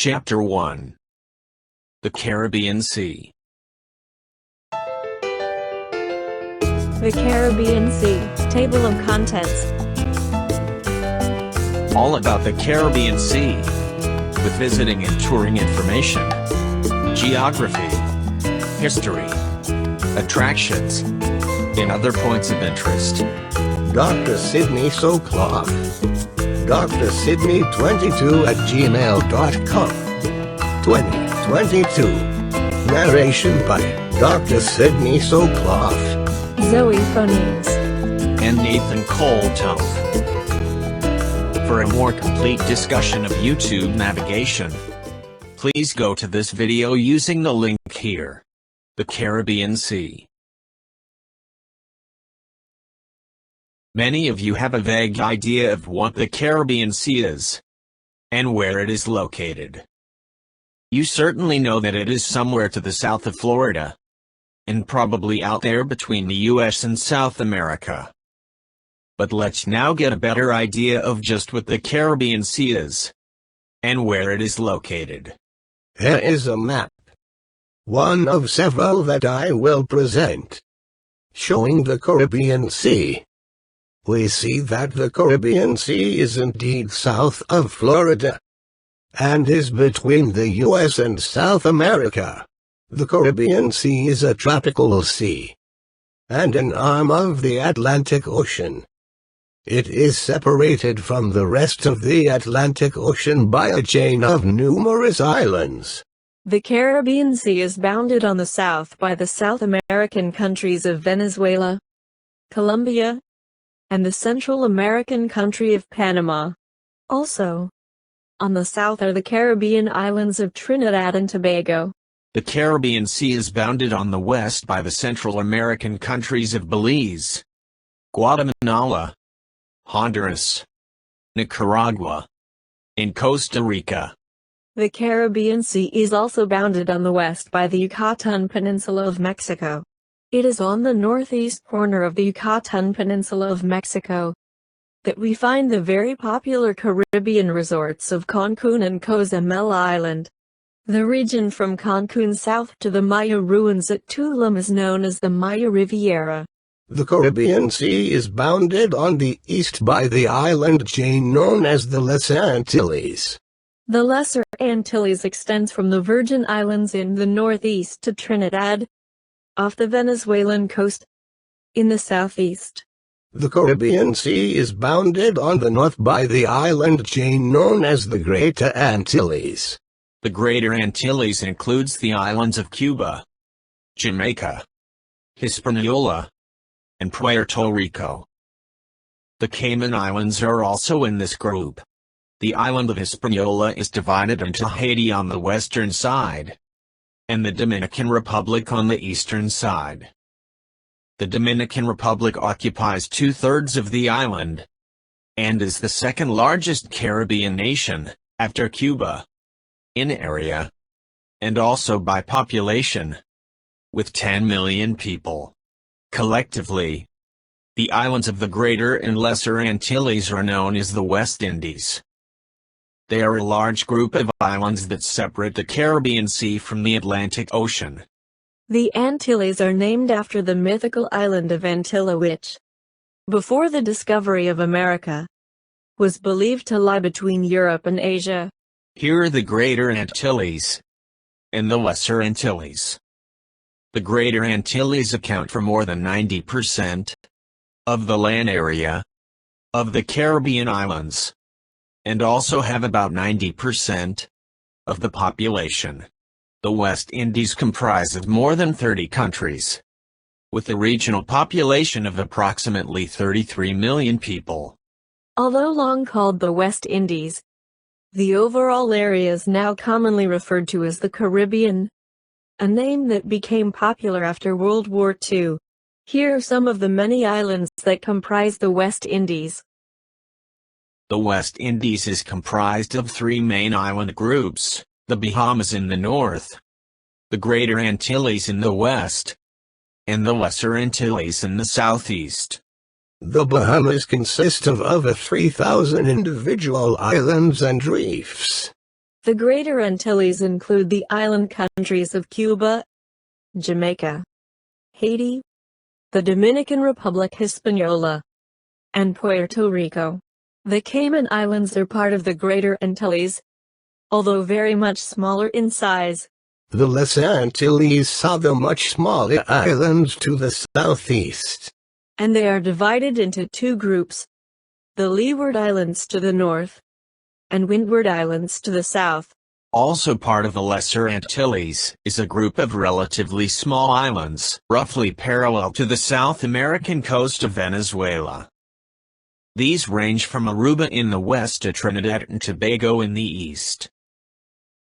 Chapter 1. The Caribbean Sea. The Caribbean Sea. Table of Contents. All about the Caribbean Sea, with visiting and touring information, geography, history, attractions, and other points of interest. Dr. Sydney Soclof. Dr. Sydney 22 at gmail.com. 2022. Narration by Dr. Sydney Soclof, Zoe Phonemes, and Nathan Coltove. For a more complete discussion of YouTube navigation, please go to this video using the link here. The Caribbean Sea. Many of you have a vague idea of what the Caribbean Sea is, and where it is located. You certainly know that it is somewhere to the south of Florida, and probably out there between the US and South America. But let's now get a better idea of just what the Caribbean Sea is, and where it is located. Here is a map. One of several that I will present, showing the Caribbean Sea. We see that the Caribbean Sea is indeed south of Florida, and is between the US and South America. The Caribbean Sea is a tropical sea, and an arm of the Atlantic Ocean. It is separated from the rest of the Atlantic Ocean by a chain of numerous islands. The Caribbean Sea is bounded on the south by the South American countries of Venezuela, Colombia, and the Central American country of Panama. Also, on the south are the Caribbean islands of Trinidad and Tobago. The Caribbean Sea is bounded on the west by the Central American countries of Belize, Guatemala, Honduras, Nicaragua, and Costa Rica. The Caribbean Sea is also bounded on the west by the Yucatan Peninsula of Mexico. It is on the northeast corner of the Yucatan Peninsula of Mexico that we find the very popular Caribbean resorts of Cancun and Cozumel Island. The region from Cancun south to the Maya ruins at Tulum is known as the Maya Riviera. The Caribbean Sea is bounded on the east by the island chain known as the Lesser Antilles. The Lesser Antilles extends from the Virgin Islands in the northeast to Trinidad, off the Venezuelan coast, in the southeast. The Caribbean Sea is bounded on the north by the island chain known as the Greater Antilles. The Greater Antilles includes the islands of Cuba, Jamaica, Hispaniola, and Puerto Rico. The Cayman Islands are also in this group. The island of Hispaniola is divided into Haiti on the western side, and the Dominican Republic on the eastern side. The Dominican Republic occupies 2/3 of the island, and is the second largest Caribbean nation, after Cuba, in area, and also by population, with 10 million people. Collectively, the islands of the Greater and Lesser Antilles are known as the West Indies. They are a large group of islands that separate the Caribbean Sea from the Atlantic Ocean. The Antilles are named after the mythical island of Antilla which, before the discovery of America, was believed to lie between Europe and Asia. Here are the Greater Antilles and the Lesser Antilles. The Greater Antilles account for more than 90% of the land area of the Caribbean islands, and also have about 90% of the population. The West Indies comprise of more than 30 countries, with a regional population of approximately 33 million people. Although long called the West Indies, the overall area is now commonly referred to as the Caribbean, a name that became popular after World War II. Here are some of the many islands that comprise the West Indies. The West Indies is comprised of 3 main island groups, the Bahamas in the north, the Greater Antilles in the west, and the Lesser Antilles in the southeast. The Bahamas consist of over 3,000 individual islands and reefs. The Greater Antilles include the island countries of Cuba, Jamaica, Haiti, the Dominican Republic, Hispaniola, and Puerto Rico. The Cayman Islands are part of the Greater Antilles, although very much smaller in size. The Les Antilles are the much smaller islands to the southeast, And they are divided into two groups: the Leeward Islands to the north, and Windward Islands to the south. Also part of the Lesser Antilles is a group of relatively small islands, roughly parallel to the South American coast of Venezuela. These range from Aruba in the west to Trinidad and Tobago in the east.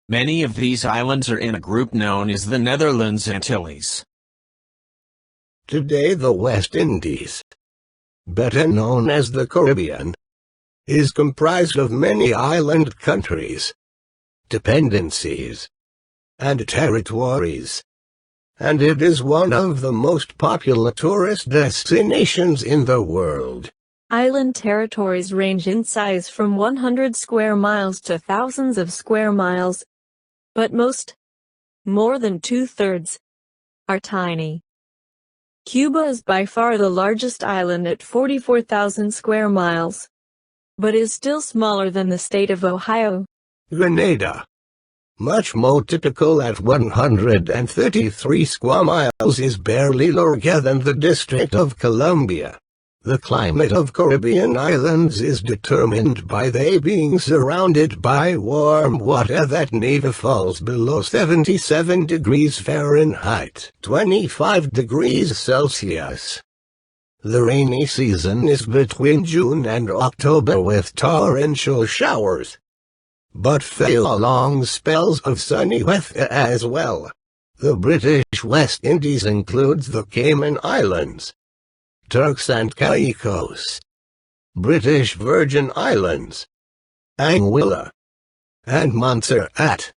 Many of these islands are in a group known as the Netherlands Antilles. Today the West Indies, better known as the Caribbean, is comprised of many island countries, dependencies, and territories, and it is one of the most popular tourist destinations in the world. Island territories range in size from 100 square miles to thousands of square miles, but most, more than two-thirds, are tiny. Cuba is by far the largest island at 44,000 square miles, but is still smaller than the state of Ohio. Grenada, much more typical at 133 square miles, is barely larger than the District of Columbia. The climate of Caribbean islands is determined by they being surrounded by warm water that never falls below 77 degrees Fahrenheit, 25 degrees Celsius. The rainy season is between June and October with torrential showers, but fail long spells of sunny weather as well. The British West Indies includes the Cayman Islands, Turks and Caicos, British Virgin Islands, Anguilla, and Montserrat.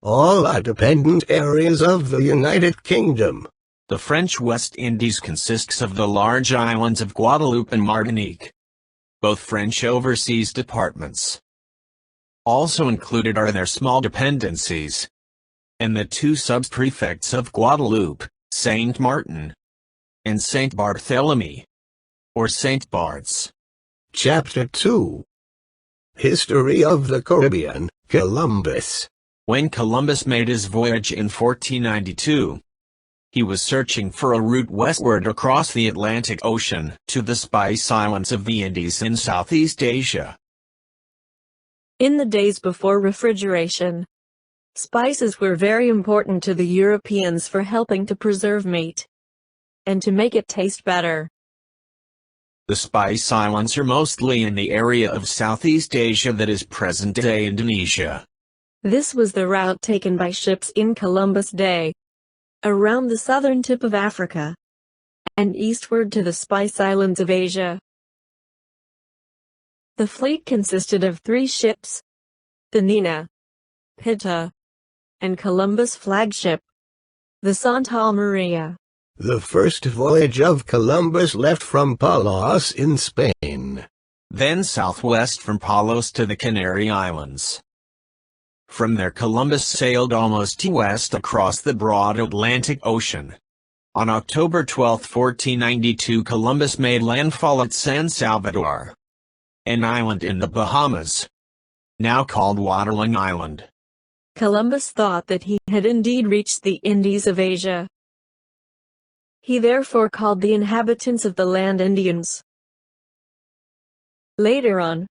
All are dependent areas of the United Kingdom. The French West Indies consists of the large islands of Guadeloupe and Martinique, both French overseas departments. Also included are their small dependencies, and the two sub-prefects of Guadeloupe, Saint Martin and Saint Barthélemy, or Saint Barts. Chapter 2. History of the Caribbean, Columbus. When Columbus made his voyage in 1492, he was searching for a route westward across the Atlantic Ocean to the Spice Islands of the Indies in Southeast Asia. In the days before refrigeration, spices were very important to the Europeans for helping to preserve meat and to make it taste better. The Spice Islands are mostly in the area of Southeast Asia that is present-day Indonesia. This was the route taken by ships in Columbus' day, around the southern tip of Africa, and eastward to the Spice Islands of Asia. The fleet consisted of 3 ships: the Nina, Pinta, and Columbus' flagship, the Santa Maria. The first voyage of Columbus left from Palos in Spain, then southwest from Palos to the Canary Islands. From there Columbus sailed almost west across the broad Atlantic Ocean. On October 12, 1492, Columbus made landfall at San Salvador, an island in the Bahamas, now called Waterling Island. Columbus thought that he had indeed reached the Indies of Asia. He therefore called the inhabitants of the land Indians. Later on,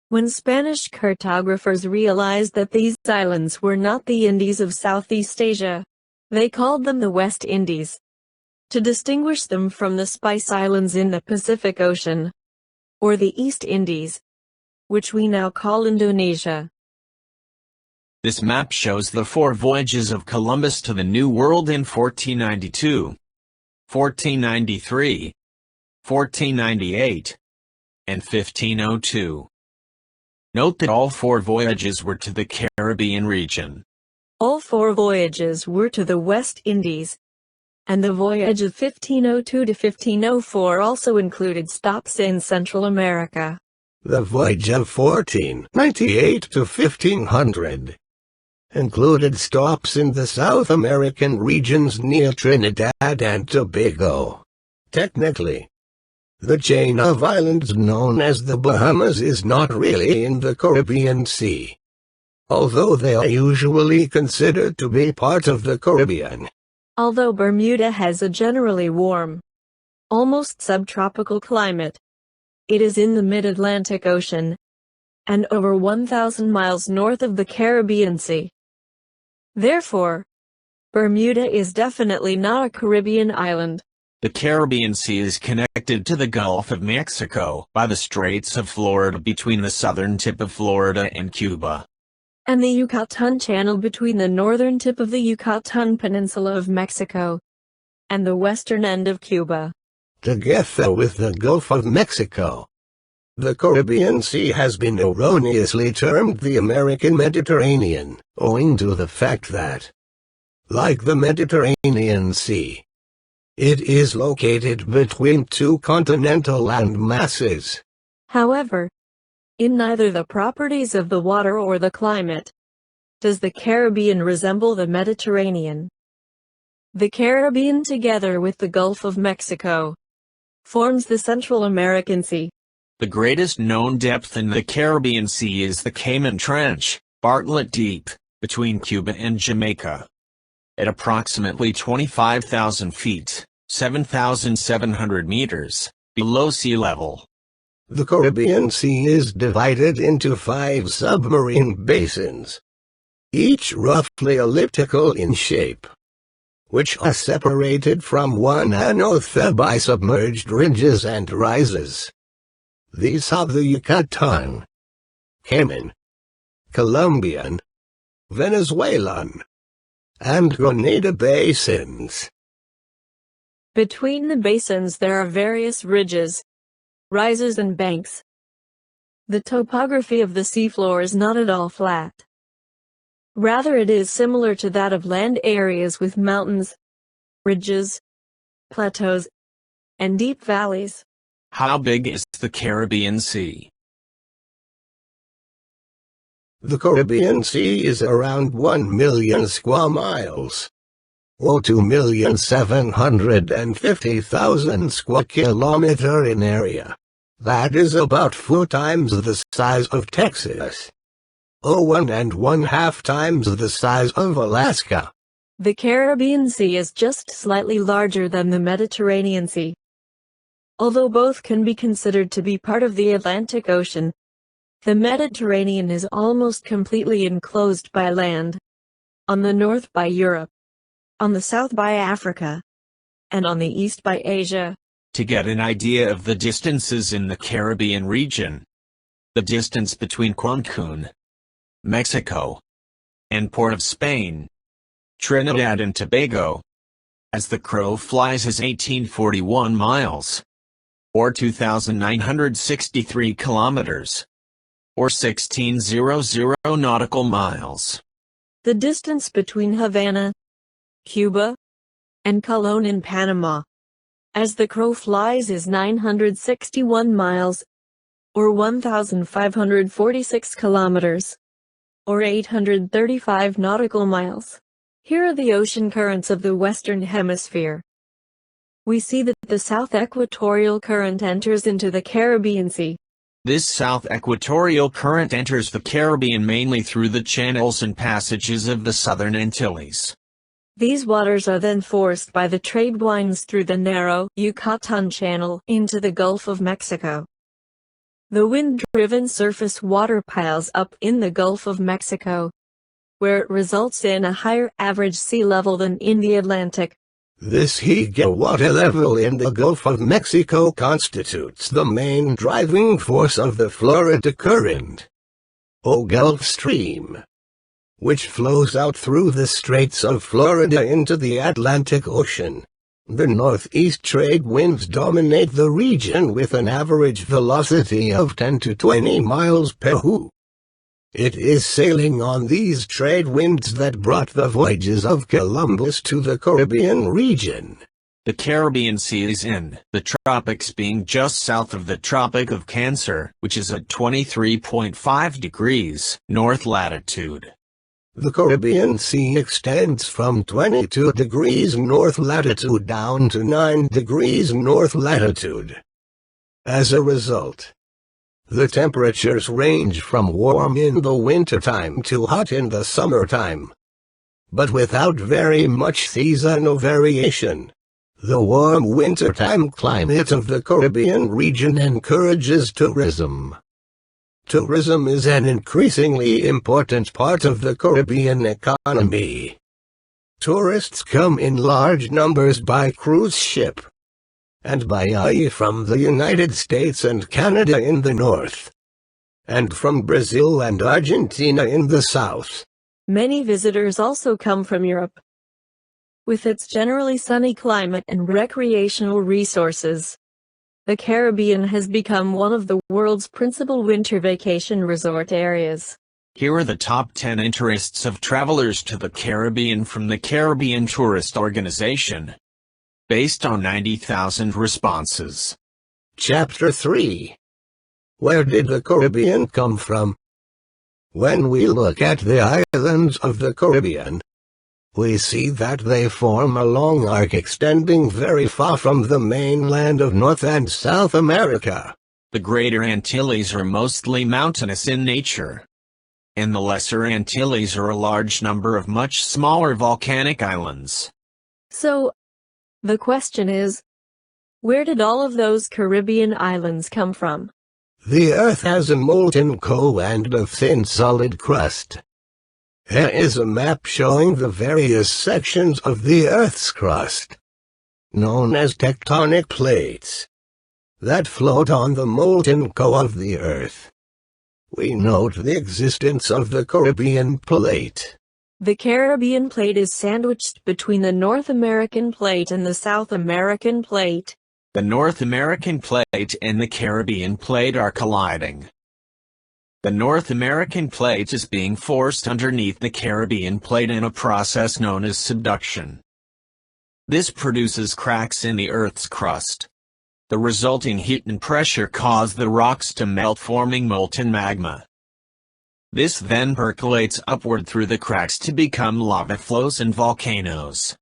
when Spanish cartographers realized that these islands were not the Indies of Southeast Asia, they called them the West Indies, to distinguish them from the Spice Islands in the Pacific Ocean, or the East Indies, which we now call Indonesia. This map shows the 4 voyages of Columbus to the New World in 1492, 1493, 1498, and 1502. Note that all 4 voyages were to the Caribbean region. All 4 voyages were to the West Indies, and the voyage of 1502 to 1504 also included stops in Central America. The voyage of 1498 to 1500 included stops in the South American regions near Trinidad and Tobago. Technically, the chain of islands known as the Bahamas is not really in the Caribbean Sea, although they are usually considered to be part of the Caribbean. Although Bermuda has a generally warm, almost subtropical climate, it is in the mid-Atlantic Ocean, and over 1,000 miles north of the Caribbean Sea. Therefore, Bermuda is definitely not a Caribbean island. The Caribbean Sea is connected to the Gulf of Mexico by the Straits of Florida between the southern tip of Florida and Cuba, and the Yucatan Channel between the northern tip of the Yucatan Peninsula of Mexico and the western end of Cuba. Together with the Gulf of Mexico, the Caribbean Sea has been erroneously termed the American Mediterranean, owing to the fact that, like the Mediterranean Sea, it is located between two continental land masses. However, in neither the properties of the water or the climate does the Caribbean resemble the Mediterranean. The Caribbean, together with the Gulf of Mexico, forms the Central American Sea. The greatest known depth in the Caribbean Sea is the Cayman Trench, Bartlett Deep, between Cuba and Jamaica. At approximately 25,000 feet, 7,700 meters, below sea level. The Caribbean Sea is divided into 5 submarine basins, each roughly elliptical in shape, which are separated from one another by submerged ridges and rises. These are the Yucatan, Cayman, Colombian, Venezuelan, and Grenada basins. Between the basins there are various ridges, rises and banks. The topography of the seafloor is not at all flat. Rather, it is similar to that of land areas with mountains, ridges, plateaus, and deep valleys. How big is the Caribbean Sea? The Caribbean Sea is around 1 million square miles, or 2,750,000 square kilometers in area. That is about 4 times the size of Texas, or 1.5 times the size of Alaska. The Caribbean Sea is just slightly larger than the Mediterranean Sea. Although both can be considered to be part of the Atlantic Ocean, the Mediterranean is almost completely enclosed by land. On the north by Europe, on the south by Africa, and on the east by Asia. To get an idea of the distances in the Caribbean region, the distance between Cancun, Mexico, and Port of Spain, Trinidad and Tobago, as the crow flies is 1841 miles, or 2,963 kilometers, or 1600 nautical miles. The distance between Havana, Cuba, and Colón in Panama, as the crow flies is 961 miles, or 1,546 kilometers, or 835 nautical miles. Here are the ocean currents of the Western Hemisphere. We see that the South Equatorial Current enters into the Caribbean Sea. This South Equatorial Current enters the Caribbean mainly through the channels and passages of the Southern Antilles. These waters are then forced by the trade winds through the narrow Yucatan Channel into the Gulf of Mexico. The wind-driven surface water piles up in the Gulf of Mexico, where it results in a higher average sea level than in the Atlantic. This higher water level in the Gulf of Mexico constitutes the main driving force of the Florida Current, or Gulf Stream, which flows out through the Straits of Florida into the Atlantic Ocean. The northeast trade winds dominate the region with an average velocity of 10 to 20 miles per hour. It is sailing on these trade winds that brought the voyages of Columbus to the Caribbean region. The Caribbean Sea is in the tropics, being just south of the Tropic of Cancer, which is at 23.5 degrees north latitude. The Caribbean Sea extends from 22 degrees north latitude down to 9 degrees north latitude. As a result, the temperatures range from warm in the wintertime to hot in the summertime, but without very much seasonal variation. The warm wintertime climate of the Caribbean region encourages tourism. Tourism is an increasingly important part of the Caribbean economy. Tourists come in large numbers by cruise ship and by yacht from the United States and Canada in the north, and from Brazil and Argentina in the south. Many visitors also come from Europe. With its generally sunny climate and recreational resources, the Caribbean has become one of the world's principal winter vacation resort areas. Here are the top 10 interests of travelers to the Caribbean from the Caribbean Tourist Organization, based on 90,000 responses. Chapter 3. Where did the Caribbean come from? When we look at the islands of the Caribbean, we see that they form a long arc extending very far from the mainland of North and South America. The Greater Antilles are mostly mountainous in nature, and the Lesser Antilles are a large number of much smaller volcanic islands. So, the question is, where did all of those Caribbean islands come from? The Earth has a molten core and a thin solid crust. Here is a map showing the various sections of the Earth's crust, known as tectonic plates, that float on the molten core of the Earth. We note the existence of the Caribbean plate. The Caribbean plate is sandwiched between the North American plate and the South American plate. The North American plate and the Caribbean plate are colliding. The North American plate is being forced underneath the Caribbean plate in a process known as subduction. This produces cracks in the Earth's crust. The resulting heat and pressure cause the rocks to melt, forming molten magma. This then percolates upward through the cracks to become lava flows and volcanoes.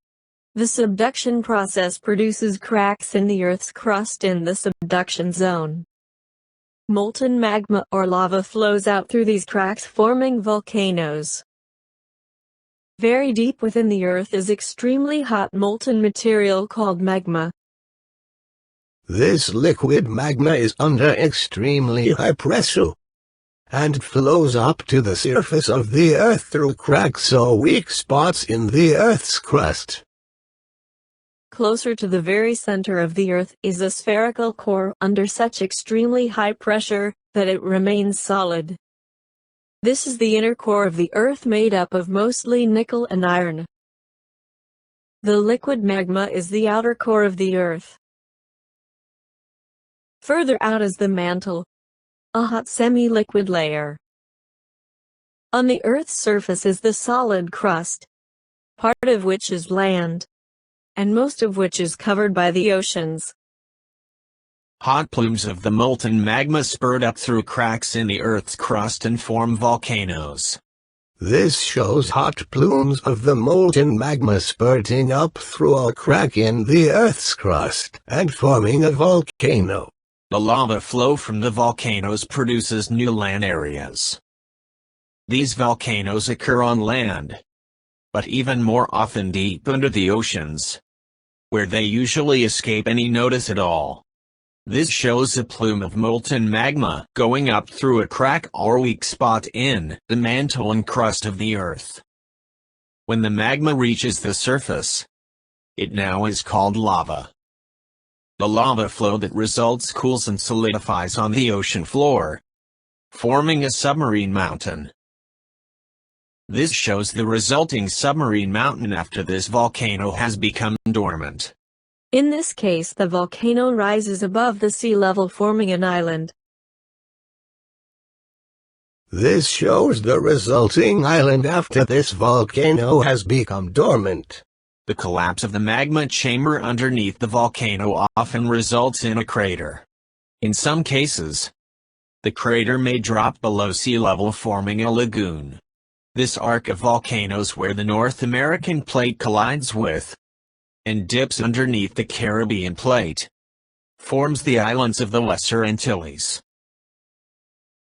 The subduction process produces cracks in the Earth's crust in the subduction zone. Molten magma or lava flows out through these cracks, forming volcanoes. Very deep within the Earth is extremely hot molten material called magma. This liquid magma is under extremely high pressure and flows up to the surface of the Earth through cracks or weak spots in the Earth's crust. Closer to the very center of the Earth is a spherical core under such extremely high pressure that it remains solid. This is the inner core of the Earth, made up of mostly nickel and iron. The liquid magma is the outer core of the Earth. Further out is the mantle, a hot semi-liquid layer. On the Earth's surface is the solid crust, part of which is land, and most of which is covered by the oceans. Hot plumes of the molten magma spurt up through cracks in the Earth's crust and form volcanoes. This shows hot plumes of the molten magma spurting up through a crack in the Earth's crust and forming a volcano. The lava flow from the volcanoes produces new land areas. These volcanoes occur on land, but even more often deep under the oceans, where they usually escape any notice at all. This shows a plume of molten magma going up through a crack or weak spot in the mantle and crust of the Earth. When the magma reaches the surface, it now is called lava. The lava flow that results cools and solidifies on the ocean floor, forming a submarine mountain. This shows the resulting submarine mountain after this volcano has become dormant. In this case, the volcano rises above the sea level, forming an island. This shows the resulting island after this volcano has become dormant. The collapse of the magma chamber underneath the volcano often results in a crater. In some cases, the crater may drop below sea level, forming a lagoon. This arc of volcanoes where the North American plate collides with and dips underneath the Caribbean plate forms the islands of the Lesser Antilles.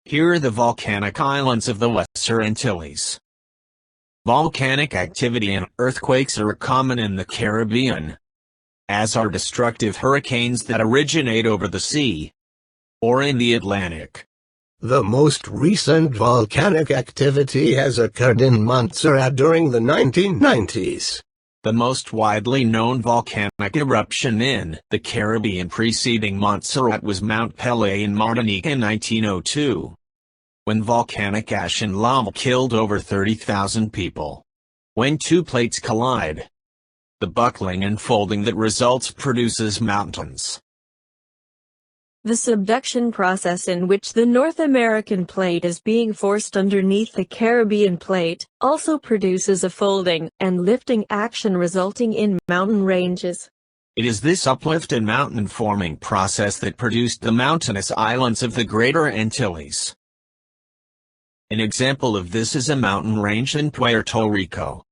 Here are the volcanic islands of the Lesser Antilles. Volcanic activity and earthquakes are common in the Caribbean, as are destructive hurricanes that originate over the sea or in the Atlantic. The most recent volcanic activity has occurred in Montserrat during the 1990s. The most widely known volcanic eruption in the Caribbean preceding Montserrat was Mount Pelée in Martinique in 1902, when volcanic ash and lava killed over 30,000 people. When two plates collide, the buckling and folding that results produces mountains. The subduction process in which the North American plate is being forced underneath the Caribbean plate also produces a folding and lifting action resulting in mountain ranges. It is this uplift and mountain forming process that produced the mountainous islands of the Greater Antilles. An example of this is a mountain range in Puerto Rico.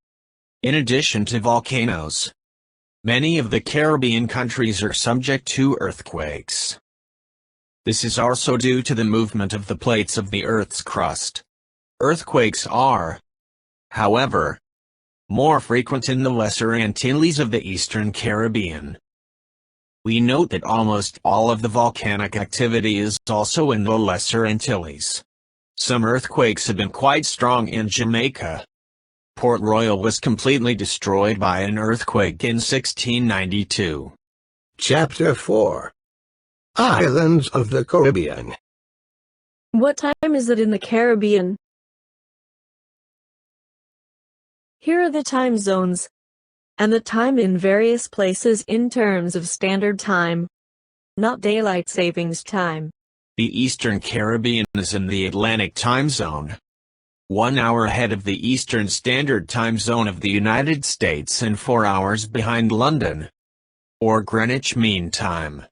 In addition to volcanoes, many of the Caribbean countries are subject to earthquakes. This is also due to the movement of the plates of the Earth's crust. Earthquakes are, however, more frequent in the Lesser Antilles of the Eastern Caribbean. We note that almost all of the volcanic activity is also in the Lesser Antilles. Some earthquakes have been quite strong in Jamaica. Port Royal was completely destroyed by an earthquake in 1692. Chapter 4. Islands of the Caribbean. What time is it in the Caribbean? Here are the time zones, and the time in various places in terms of standard time, not daylight savings time. The Eastern Caribbean is in the Atlantic time zone, 1 hour ahead of the Eastern Standard Time Zone of the United States and 4 hours behind London, or Greenwich Mean Time.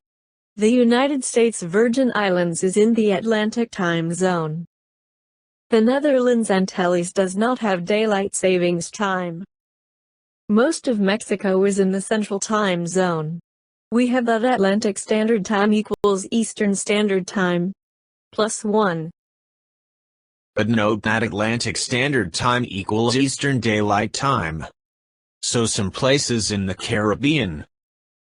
The United States Virgin Islands is in the Atlantic time zone. The Netherlands Antilles does not have daylight savings time. Most of Mexico is in the Central Time Zone. We have that Atlantic Standard Time equals Eastern Standard Time, +1. But note that Atlantic Standard Time equals Eastern Daylight Time. So some places in the Caribbean,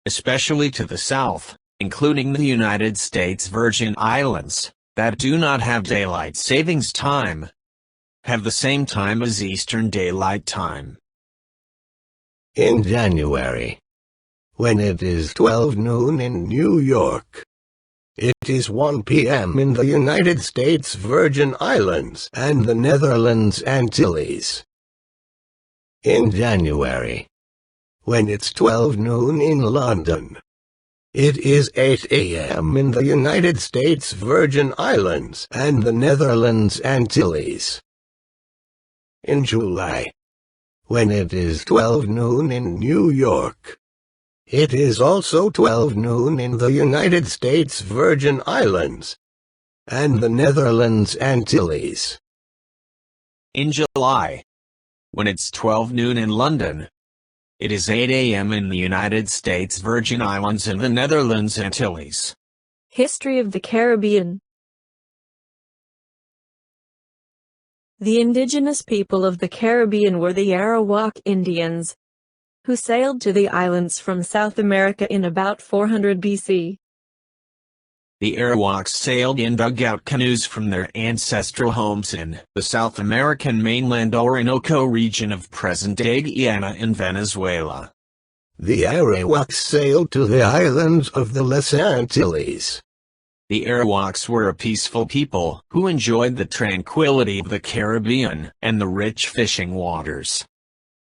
especially to the south, including the United States Virgin Islands, that do not have daylight savings time, have the same time as Eastern Daylight Time. In January, when it is 12 noon in New York, it is 1 p.m. in the United States Virgin Islands and the Netherlands Antilles. In January, when it's 12 noon in London, it is 8 a.m. in the United States Virgin Islands and the Netherlands Antilles. In July, when it is 12 noon in New York, it is also 12 noon in the United States Virgin Islands and the Netherlands Antilles. In July, when it's 12 noon in London, it is 8 a.m. in the United States Virgin Islands and the Netherlands Antilles. History of the Caribbean. The indigenous people of the Caribbean were the Arawak Indians, who sailed to the islands from South America in about 400 BC. The Arawaks sailed in dugout canoes from their ancestral homes in the South American mainland Orinoco region of present-day Guyana in Venezuela. The Arawaks sailed to the islands of the Lesser Antilles. The Arawaks were a peaceful people who enjoyed the tranquility of the Caribbean and the rich fishing waters.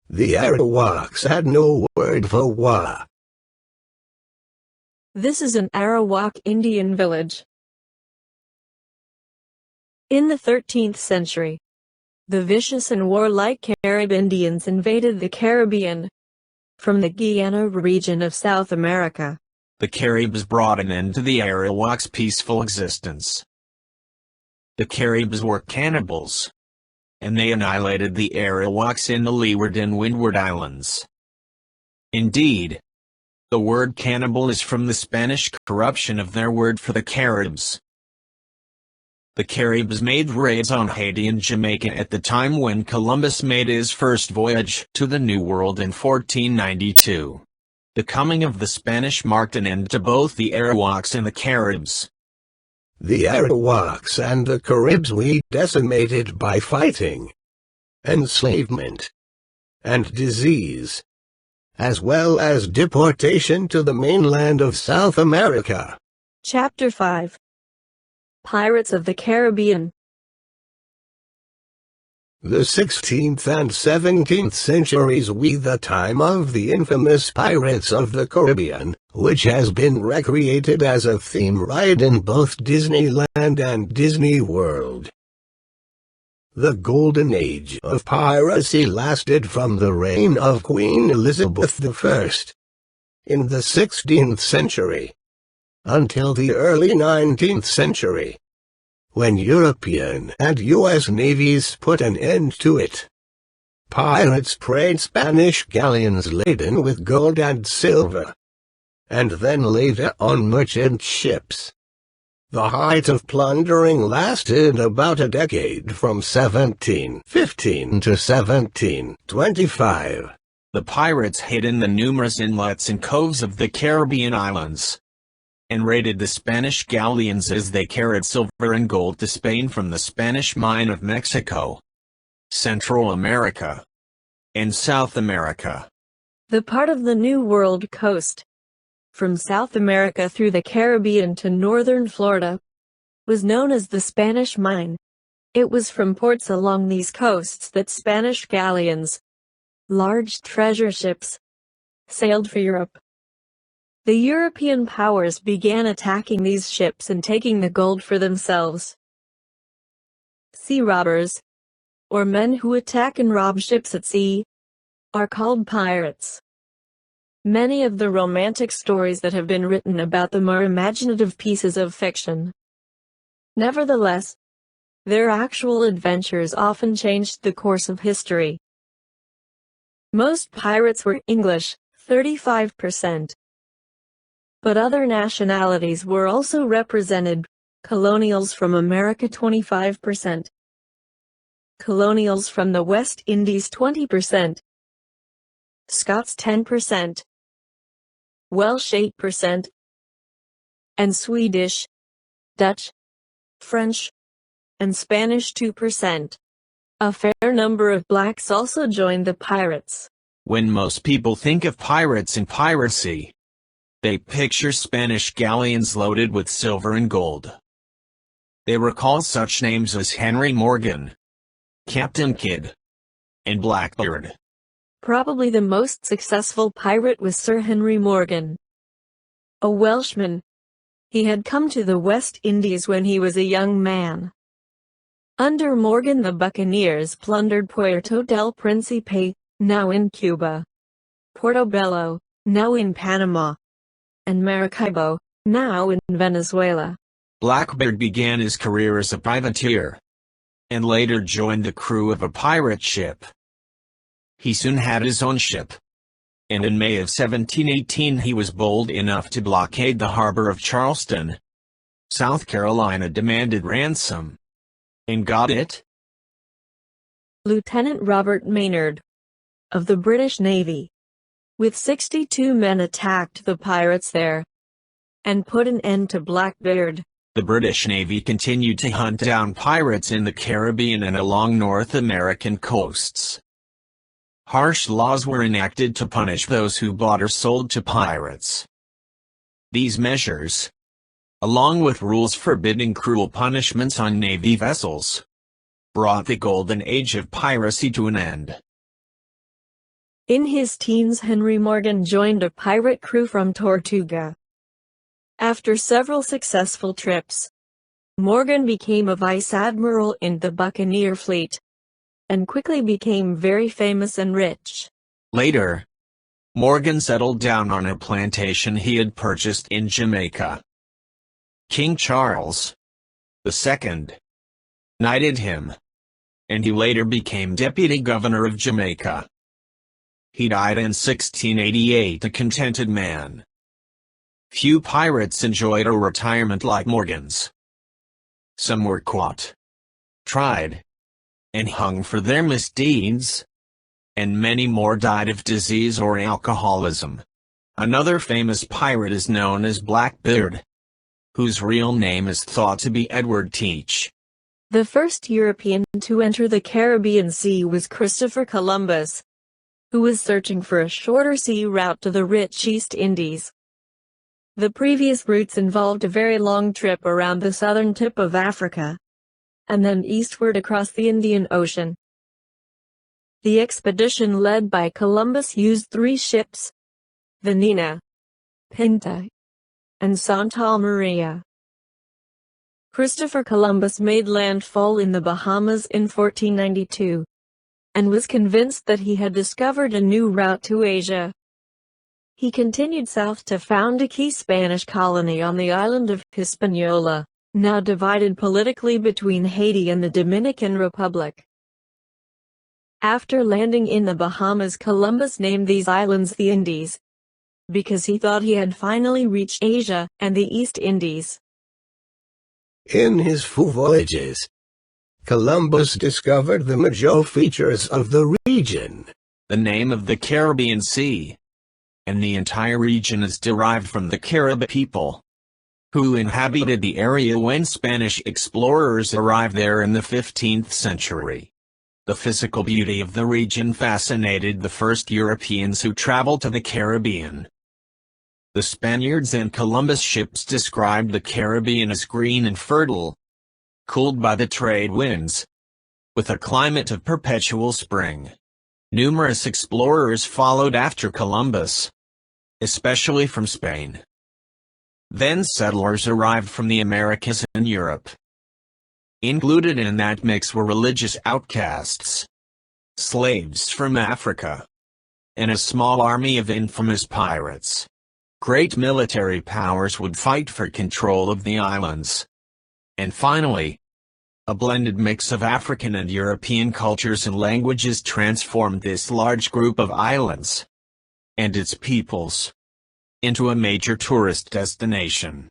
The Arawaks had no word for wa. This is an Arawak Indian village. In the 13th century, the vicious and warlike Carib Indians invaded the Caribbean from the Guyana region of South America. The Caribs brought an end to the Arawaks' peaceful existence. The Caribs were cannibals, and they annihilated the Arawaks in the Leeward and Windward Islands. Indeed, the word cannibal is from the Spanish corruption of their word for the Caribs. The Caribs made raids on Haiti and Jamaica at the time when Columbus made his first voyage to the New World in 1492. The coming of the Spanish marked an end to both the Arawaks and the Caribs. The Arawaks and the Caribs we decimated by fighting, enslavement, and disease, as well as deportation to the mainland of South America. Chapter 5. Pirates of the Caribbean. The 16th and 17th centuries were the time of the infamous Pirates of the Caribbean, which has been recreated as a theme ride in both Disneyland and Disney World. The golden age of piracy lasted from the reign of Queen Elizabeth I in the 16th century until the early 19th century, when European and U.S. navies put an end to it. Pirates preyed Spanish galleons laden with gold and silver, and then later on merchant ships. The height of plundering lasted about a decade from 1715 to 1725. The pirates hid in the numerous inlets and coves of the Caribbean islands, and raided the Spanish galleons as they carried silver and gold to Spain from the Spanish mine of Mexico, Central America, and South America. The part of the New World coast, from South America through the Caribbean to northern Florida, was known as the Spanish Mine. It was from ports along these coasts that Spanish galleons, large treasure ships, sailed for Europe. The European powers began attacking these ships and taking the gold for themselves. Sea robbers, or men who attack and rob ships at sea, are called pirates. Many of the romantic stories that have been written about them are imaginative pieces of fiction. Nevertheless, their actual adventures often changed the course of history. Most pirates were English, 35%. But other nationalities were also represented, colonials from America 25%, colonials from the West Indies 20%, Scots 10%, Welsh 8%, and Swedish, Dutch, French, and Spanish 2%. A fair number of blacks also joined the pirates. When most people think of pirates and piracy, they picture Spanish galleons loaded with silver and gold. They recall such names as Henry Morgan, Captain Kidd, and Blackbeard. Probably the most successful pirate was Sir Henry Morgan, a Welshman. He had come to the West Indies when he was a young man. Under Morgan the buccaneers plundered Puerto del Príncipe, now in Cuba, Portobello, now in Panama, and Maracaibo, now in Venezuela. Blackbeard began his career as a privateer, and later joined the crew of a pirate ship. He soon had his own ship, and in May of 1718 he was bold enough to blockade the harbor of Charleston. South Carolina demanded ransom, and got it. Lieutenant Robert Maynard, of the British Navy, with 62 men attacked the pirates there, and put an end to Blackbeard. The British Navy continued to hunt down pirates in the Caribbean and along North American coasts. Harsh laws were enacted to punish those who bought or sold to pirates. These measures, along with rules forbidding cruel punishments on Navy vessels, brought the golden age of piracy to an end. In his teens, Henry Morgan joined a pirate crew from Tortuga. After several successful trips, Morgan became a vice admiral in the buccaneer fleet, and quickly became very famous and rich. Later, Morgan settled down on a plantation he had purchased in Jamaica. King Charles II knighted him, and he later became deputy governor of Jamaica. He died in 1688, a contented man. Few pirates enjoyed a retirement like Morgan's. Some were caught, tried, and hung for their misdeeds, and many more died of disease or alcoholism. Another famous pirate is known as Blackbeard, whose real name is thought to be Edward Teach. The first European to enter the Caribbean Sea was Christopher Columbus, who was searching for a shorter sea route to the rich East Indies. The previous routes involved a very long trip around the southern tip of Africa, and then eastward across the Indian Ocean. The expedition led by Columbus used 3 ships: the Nina, Pinta, and Santa Maria. Christopher Columbus made landfall in the Bahamas in 1492, and was convinced that he had discovered a new route to Asia. He continued south to found a key Spanish colony on the island of Hispaniola, now divided politically between Haiti and the Dominican Republic. After landing in the Bahamas, Columbus named these islands the Indies, because he thought he had finally reached Asia and the East Indies. In his 4 voyages, Columbus discovered the major features of the region. The name of the Caribbean Sea and the entire region is derived from the Carib people, who inhabited the area when Spanish explorers arrived there in the 15th century. The physical beauty of the region fascinated the first Europeans who traveled to the Caribbean. The Spaniards and Columbus ships described the Caribbean as green and fertile, cooled by the trade winds, with a climate of perpetual spring. Numerous explorers followed after Columbus, especially from Spain. Then settlers arrived from the Americas and Europe. Included in that mix were religious outcasts, slaves from Africa, and a small army of infamous pirates. Great military powers would fight for control of the islands. And finally, a blended mix of African and European cultures and languages transformed this large group of islands, and its peoples, into a major tourist destination.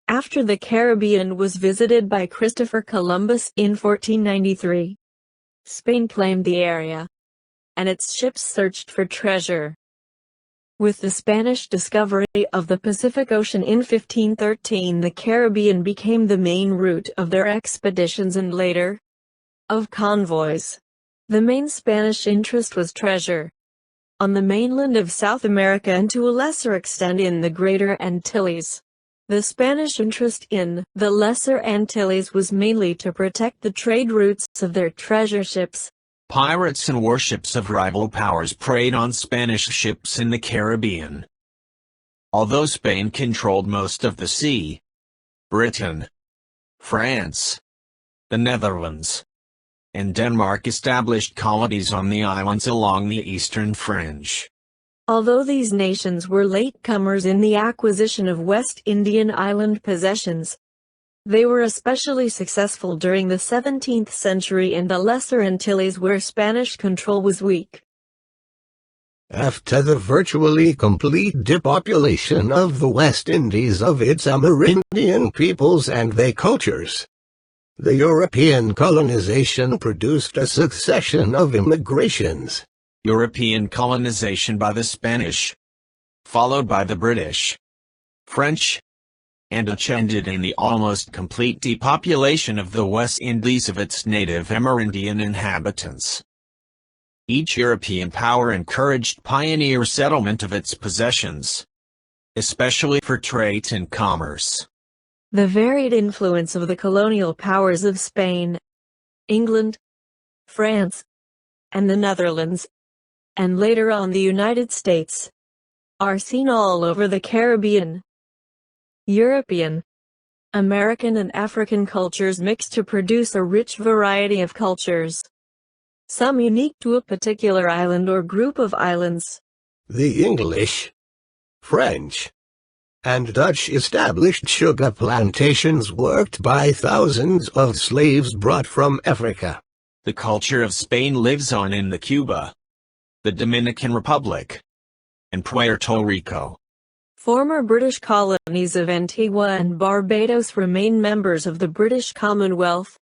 After the Caribbean was visited by Christopher Columbus in 1493, Spain claimed the area, and its ships searched for treasure. With the Spanish discovery of the Pacific Ocean in 1513, the Caribbean became the main route of their expeditions and later, of convoys. The main Spanish interest was treasure on the mainland of South America and to a lesser extent in the Greater Antilles. The Spanish interest in the Lesser Antilles was mainly to protect the trade routes of their treasure ships. Pirates and warships of rival powers preyed on Spanish ships in the Caribbean. Although Spain controlled most of the sea, Britain, France, the Netherlands, and Denmark established colonies on the islands along the eastern fringe. Although these nations were latecomers in the acquisition of West Indian island possessions, they were especially successful during the 17th century in the Lesser Antilles where Spanish control was weak. After the virtually complete depopulation of the West Indies of its Amerindian peoples and their cultures, the European colonization produced a succession of immigrations. European colonization by the Spanish, followed by the British, French, and Dutch ended in the almost complete depopulation of the West Indies of its native Amerindian inhabitants. Each European power encouraged pioneer settlement of its possessions, especially for trade and commerce. The varied influence of the colonial powers of Spain, England, France, and the Netherlands, and later on the United States, are seen all over the Caribbean. European, American and African cultures mix to produce a rich variety of cultures, some unique to a particular island or group of islands. The English, French, and Dutch established sugar plantations worked by thousands of slaves brought from Africa. The culture of Spain lives on in the Cuba, the Dominican Republic, and Puerto Rico. Former British colonies of Antigua and Barbados remain members of the British Commonwealth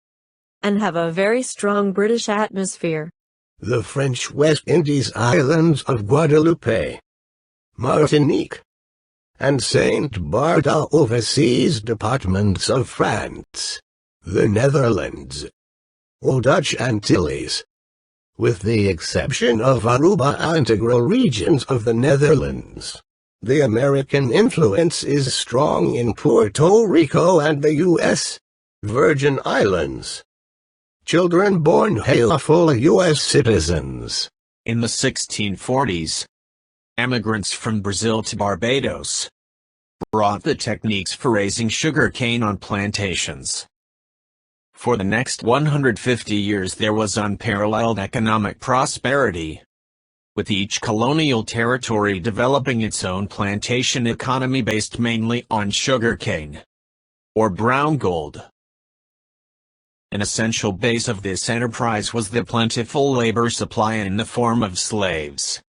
and have a very strong British atmosphere. The French West Indies islands of Guadeloupe, Martinique, and Saint Bartholomew overseas departments of France, the Netherlands, or Dutch Antilles, with the exception of Aruba, integral regions of the Netherlands. The American influence is strong in Puerto Rico and the U.S. Virgin Islands. Children born here are full U.S. citizens. In the 1640s, emigrants from Brazil to Barbados brought the techniques for raising sugar cane on plantations. For the next 150 years there was unparalleled economic prosperity, with each colonial territory developing its own plantation economy based mainly on sugarcane, or brown gold. An essential base of this enterprise was the plentiful labor supply in the form of slaves.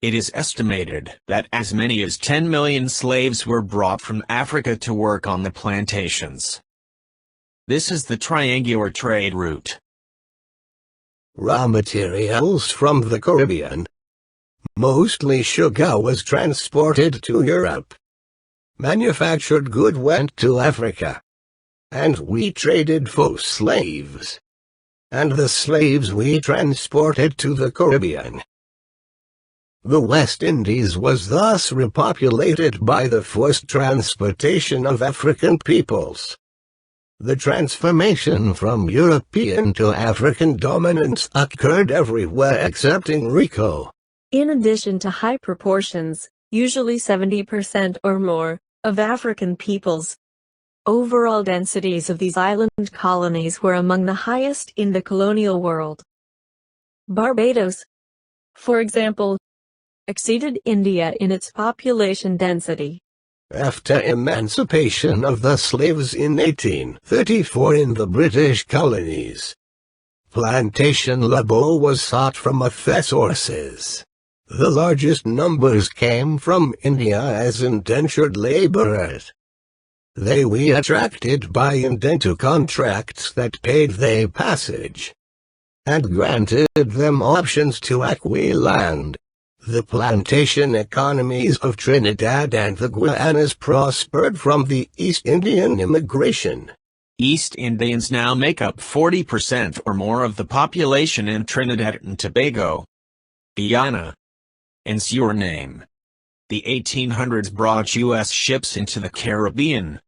It is estimated that as many as 10 million slaves were brought from Africa to work on the plantations. This is the triangular trade route. Raw materials from the Caribbean, mostly sugar, was transported to Europe. Manufactured goods went to Africa, and we traded for slaves. And the slaves we transported to the Caribbean. The West Indies was thus repopulated by the forced transportation of African peoples. The transformation from European to African dominance occurred everywhere excepting Rico. In addition to high proportions, usually 70% or more, of African peoples, overall densities of these island colonies were among the highest in the colonial world. Barbados, for example, exceeded India in its population density. After emancipation of the slaves in 1834 in the British colonies, plantation labor was sought from other sources. The largest numbers came from India as indentured laborers. They were attracted by indenture contracts that paid their passage and granted them options to acquire land. The plantation economies of Trinidad and the Guianas prospered from the East Indian immigration. East Indians now make up 40% or more of the population in Trinidad and Tobago, Guyana, and Suriname. The 1800s brought U.S. ships into the Caribbean,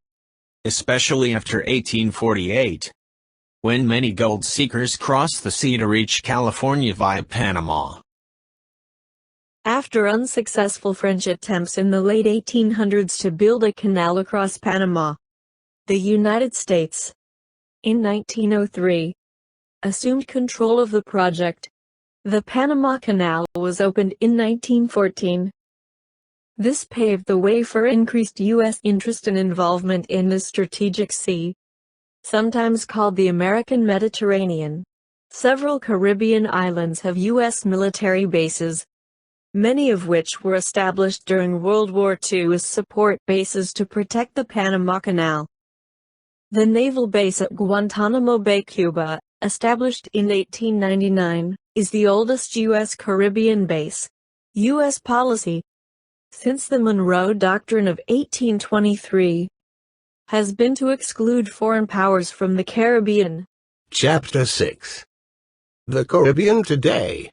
especially after 1848, when many gold seekers crossed the sea to reach California via Panama. After unsuccessful French attempts in the late 1800s to build a canal across Panama, the United States, in 1903, assumed control of the project. The Panama Canal was opened in 1914. This paved the way for increased U.S. interest and involvement in the strategic sea, sometimes called the American Mediterranean. Several Caribbean islands have U.S. military bases, many of which were established during World War II as support bases to protect the Panama Canal. The naval base at Guantanamo Bay, Cuba, established in 1899, is the oldest U.S. Caribbean base. U.S. policy, since the Monroe Doctrine of 1823, has been to exclude foreign powers from the Caribbean. Chapter 6. The Caribbean today.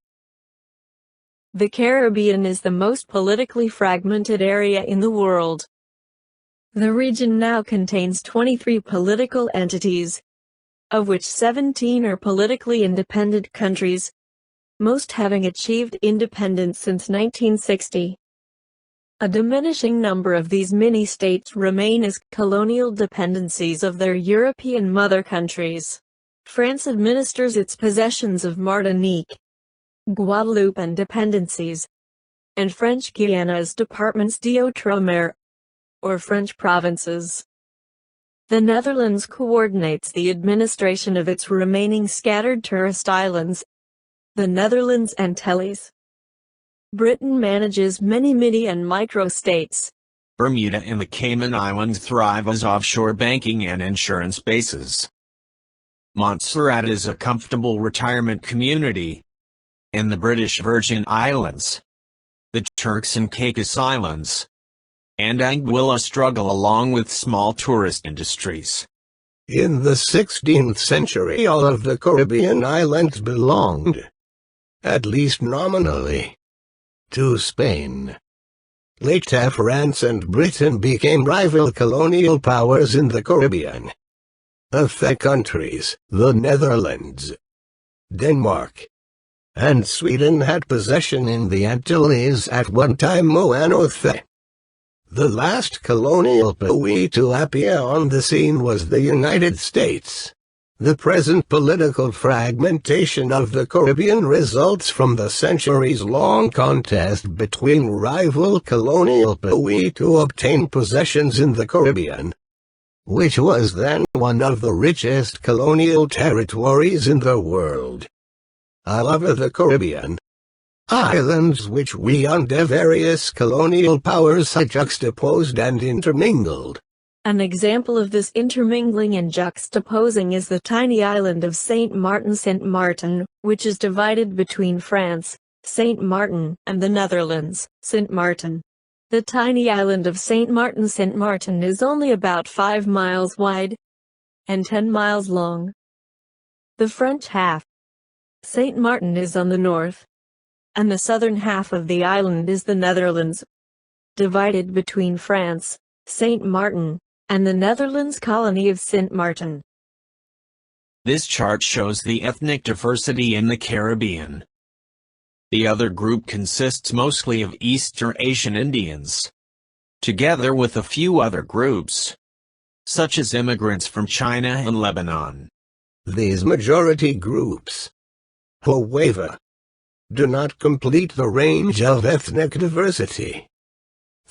The Caribbean is the most politically fragmented area in the world. The region now contains 23 political entities, of which 17 are politically independent countries, most having achieved independence since 1960. A diminishing number of these mini-states remain as colonial dependencies of their European mother countries. France administers its possessions of Martinique, Guadeloupe and dependencies, and French Guiana as departments d'outre-mer. or French provinces. The Netherlands coordinates the administration of its remaining scattered tourist islands, the Netherlands Antilles. Britain manages many mini and micro-states. Bermuda and the Cayman Islands thrive as offshore banking and insurance bases. Montserrat is a comfortable retirement community. In the British Virgin Islands, the Turks and Caicos Islands, and Anguilla struggle along with small tourist industries. In the 16th century, all of the Caribbean islands belonged, at least nominally, to Spain. Later, France and Britain became rival colonial powers in the Caribbean. Of the countries, the Netherlands, Denmark, and Sweden had possession in the Antilles at one time. The last colonial power to appear on the scene was the United States. The present political fragmentation of the Caribbean results from the centuries-long contest between rival colonial powers to obtain possessions in the Caribbean, which was then one of the richest colonial territories in the world. All over the Caribbean islands which we under various colonial powers had juxtaposed and intermingled. An example of this intermingling and juxtaposing is the tiny island of Saint Martin, which is divided between France, Saint Martin, and the Netherlands, Saint Martin. The tiny island of Saint Martin is only about 5 miles wide and 10 miles long. The French half, Saint Martin, is on the north, and the southern half of the island is the Netherlands, divided between France, Saint Martin, and the Netherlands colony of Saint Martin. This chart shows the ethnic diversity in the Caribbean. The other group consists mostly of Eastern Asian Indians, together with a few other groups, such as immigrants from China and Lebanon. These majority groups, however, do not complete the range of ethnic diversity.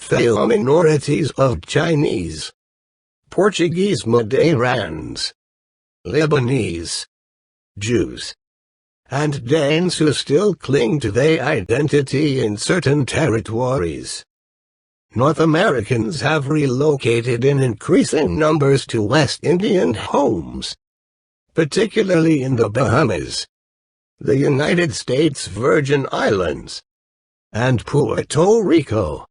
They are minorities of Chinese, Portuguese Madeirans, Lebanese, Jews, and Danes who still cling to their identity in certain territories. North Americans have relocated in increasing numbers to West Indian homes, particularly in the Bahamas, the United States Virgin Islands, and Puerto Rico.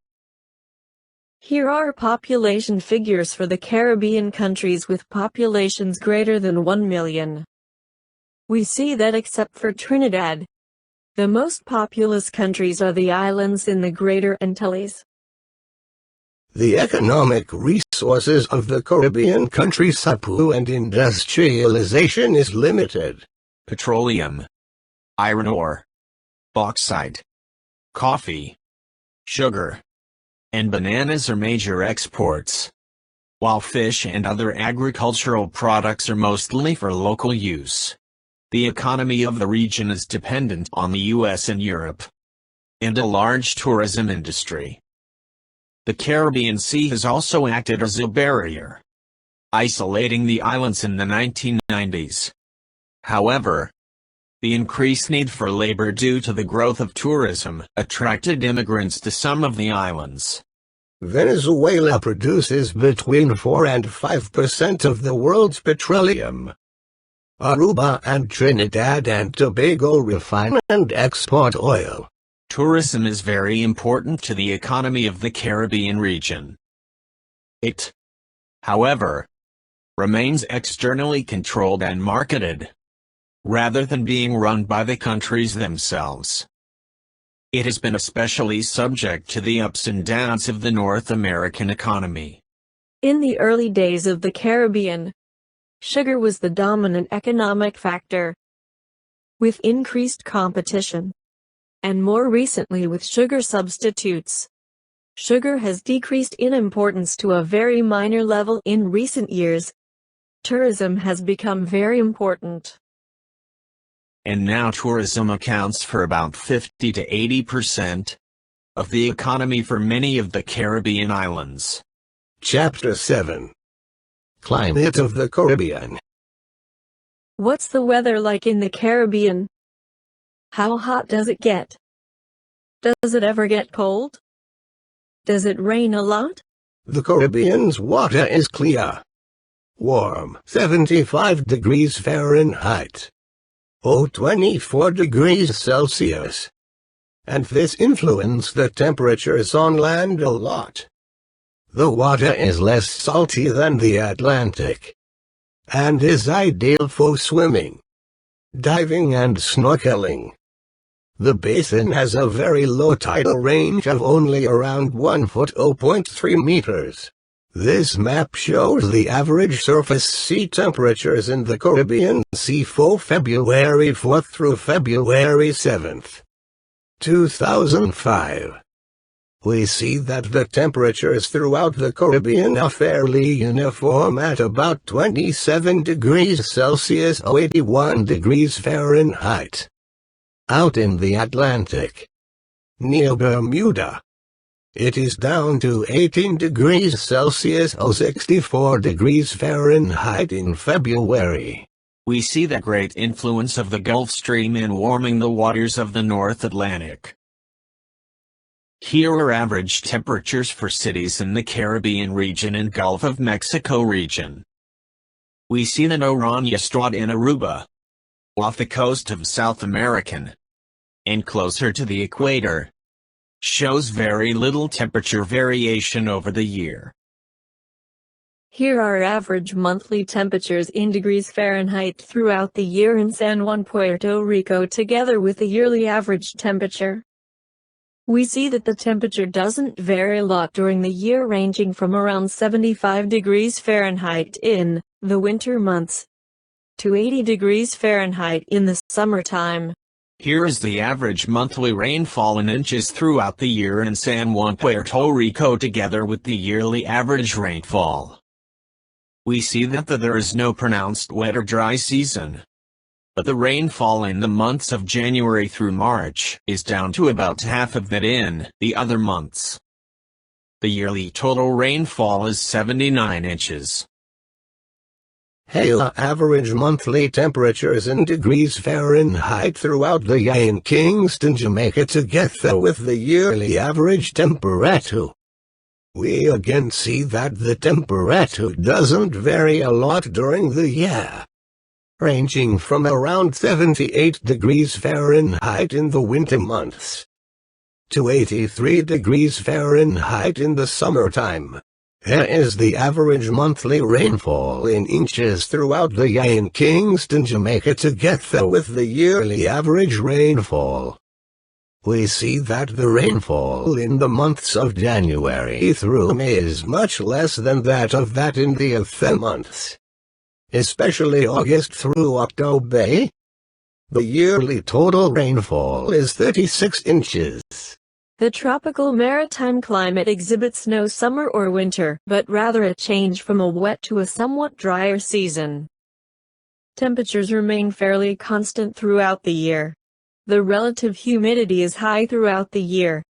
Here are population figures for the Caribbean countries with populations greater than 1 million. We see that except for Trinidad, the most populous countries are the islands in the Greater Antilles. The economic resources of the Caribbean countries and industrialization is limited. Petroleum, iron ore, bauxite, coffee, sugar, and bananas are major exports, while fish and other agricultural products are mostly for local use. The economy of the region is dependent on the US and Europe, and a large tourism industry. The Caribbean Sea has also acted as a barrier, isolating the islands in the 1990s. However, the increased need for labor due to the growth of tourism attracted immigrants to some of the islands. Venezuela produces between 4 and 5% of the world's petroleum. Aruba and Trinidad and Tobago refine and export oil. Tourism is very important to the economy of the Caribbean region. It, however, remains externally controlled and marketed, rather than being run by the countries themselves. It has been especially subject to the ups and downs of the North American economy. In the early days of the Caribbean, sugar was the dominant economic factor. With increased competition, and more recently with sugar substitutes, sugar has decreased in importance to a very minor level in recent years. Tourism has become very important. And now tourism accounts for about 50 to 80% of the economy for many of the Caribbean islands. Chapter 7. Climate of the Caribbean. What's the weather like in the Caribbean? How hot does it get? Does it ever get cold? Does it rain a lot? The Caribbean's water is clear, warm, 75 degrees Fahrenheit, 24 degrees Celsius, and this influences the temperatures on land a lot. The water is less salty than the Atlantic, and is ideal for swimming, diving and snorkeling. The basin has a very low tidal range of only around 1 foot (0.3 meters). This map shows the average surface sea temperatures in the Caribbean Sea for February 4th through February 7th, 2005. We see that the temperatures throughout the Caribbean are fairly uniform at about 27 degrees Celsius or 81 degrees Fahrenheit. Out in the Atlantic, near Bermuda, it is down to 18 degrees Celsius or 64 degrees Fahrenheit in February. We see the great influence of the Gulf Stream in warming the waters of the North Atlantic. Here are average temperatures for cities in the Caribbean region and Gulf of Mexico region. We see that Oronía Strait in Aruba, off the coast of South America, and closer to the equator, shows very little temperature variation over the year. Here are average monthly temperatures in degrees Fahrenheit throughout the year in San Juan, Puerto Rico, together with the yearly average temperature. We see that the temperature doesn't vary a lot during the year, ranging from around 75 degrees Fahrenheit in the winter months to 80 degrees Fahrenheit in the summertime. Here is the average monthly rainfall in inches throughout the year in San Juan, Puerto Rico, together with the yearly average rainfall. We see that there is no pronounced wet or dry season, but the rainfall in the months of January through March is down to about half of that in the other months. The yearly total rainfall is 79 inches. Hail average monthly temperatures in degrees Fahrenheit throughout the year in Kingston, Jamaica, together with the yearly average temperature. We again see that the temperature doesn't vary a lot during the year, ranging from around 78 degrees Fahrenheit in the winter months to 83 degrees Fahrenheit in the summertime. Here is the average monthly rainfall in inches throughout the year in Kingston, Jamaica, together with the yearly average rainfall. We see that the rainfall in the months of January through May is much less than that in the other months, especially August through October. The yearly total rainfall is 36 inches. The tropical maritime climate exhibits no summer or winter, but rather a change from a wet to a somewhat drier season. Temperatures remain fairly constant throughout the year. The relative humidity is high throughout the year,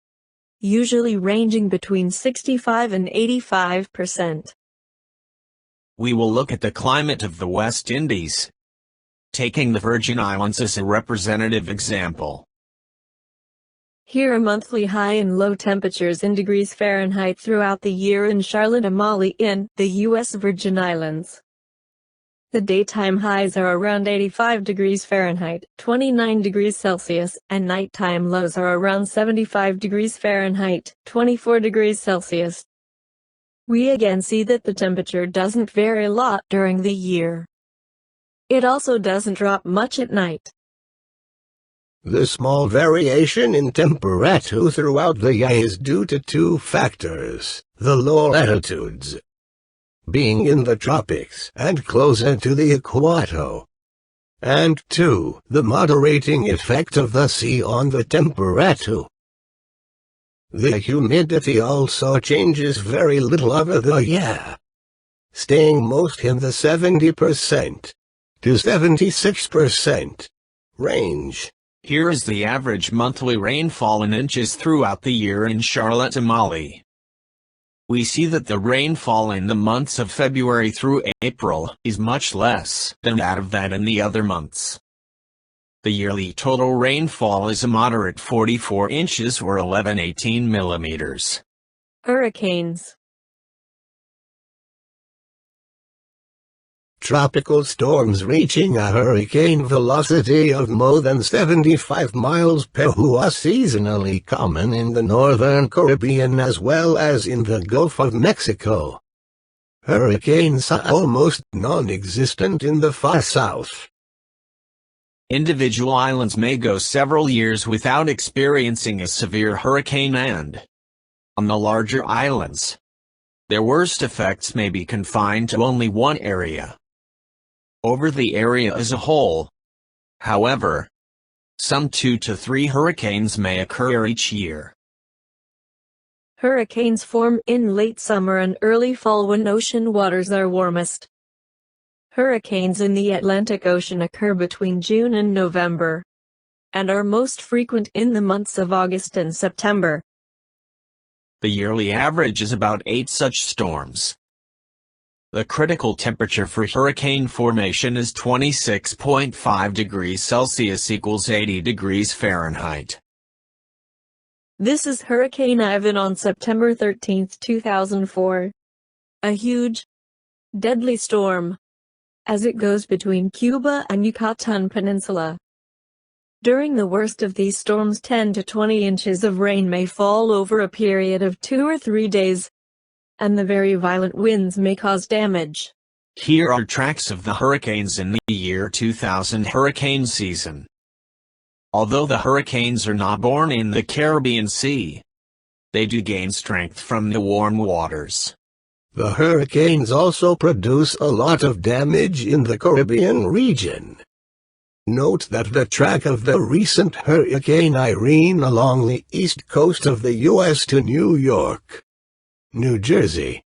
usually ranging between 65 and 85%. We will look at the climate of the West Indies, taking the Virgin Islands as a representative example. Here are monthly high and low temperatures in degrees Fahrenheit throughout the year in Charlotte Amalie in the U.S. Virgin Islands. The daytime highs are around 85 degrees Fahrenheit, 29 degrees Celsius, and nighttime lows are around 75 degrees Fahrenheit, 24 degrees Celsius. We again see that the temperature doesn't vary a lot during the year. It also doesn't drop much at night. The small variation in temperature throughout the year is due to two factors: the low latitudes, being in the tropics and closer to the equator, and 2, the moderating effect of the sea on the temperature. The humidity also changes very little over the year, staying most in the 70% to 76% range. Here is the average monthly rainfall in inches throughout the year in Charlotte Amalie. we see that the rainfall in the months of February through April is much less than that in the other months. The yearly total rainfall is a moderate 44 inches or 11-18 millimeters. Hurricanes. Tropical storms reaching a hurricane velocity of more than 75 miles per hour are seasonally common in the northern Caribbean as well as in the Gulf of Mexico. Hurricanes are almost non-existent in the far south. Individual islands may go several years without experiencing a severe hurricane and, on the larger islands, their worst effects may be confined to only one area. Over the area as a whole, however, some 2 to 3 hurricanes may occur each year. Hurricanes form in late summer and early fall when ocean waters are warmest. Hurricanes in the Atlantic Ocean occur between June and November, and are most frequent in the months of August and September. The yearly average is about 8 such storms. The critical temperature for hurricane formation is 26.5 degrees Celsius equals 80 degrees Fahrenheit. This is Hurricane Ivan on September 13, 2004. A huge, deadly storm, as it goes between Cuba and Yucatan Peninsula. During the worst of these storms 10 to 20 inches of rain may fall over a period of 2 or 3 days, and the very violent winds may cause damage. Here are tracks of the hurricanes in the year 2000 hurricane season. Although the hurricanes are not born in the Caribbean Sea, they do gain strength from the warm waters. The hurricanes also produce a lot of damage in the Caribbean region. Note that the track of the recent Hurricane Irene along the east coast of the U.S. to New York, New Jersey,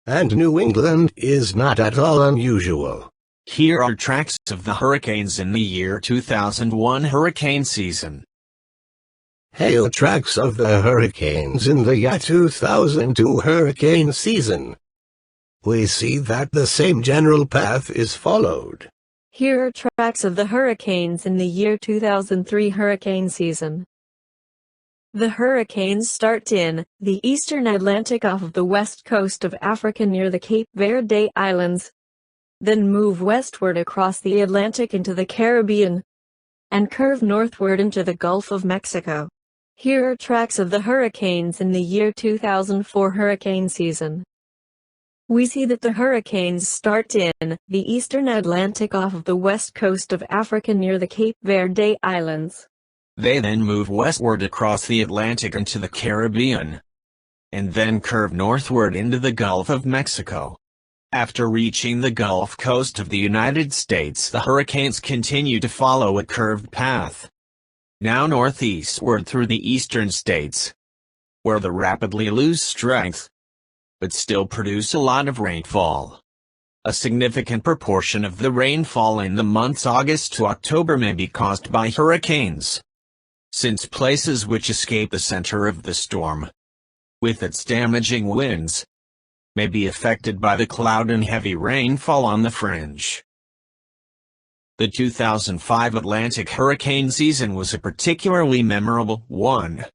and New England is not at all unusual. Here are tracks of the hurricanes in the year 2001 hurricane season. Hail tracks of the hurricanes in the year 2002 hurricane season. We see that the same general path is followed. Here are tracks of the hurricanes in the year 2003 hurricane season. The hurricanes start in the eastern Atlantic off the west coast of Africa near the Cape Verde Islands, then move westward across the Atlantic into the Caribbean, and curve northward into the Gulf of Mexico. Here are tracks of the hurricanes in the year 2004 hurricane season. We see that the hurricanes start in the eastern Atlantic off of the west coast of Africa near the Cape Verde Islands. They then move westward across the Atlantic into the Caribbean, and then curve northward into the Gulf of Mexico. After reaching the Gulf Coast of the United States, the hurricanes continue to follow a curved path, now northeastward through the eastern states, where they rapidly lose strength, but still produce a lot of rainfall. A significant proportion of the rainfall in the months August to October may be caused by hurricanes, since places which escape the center of the storm, with its damaging winds, may be affected by the cloud and heavy rainfall on the fringe. The 2005 Atlantic hurricane season was a particularly memorable one,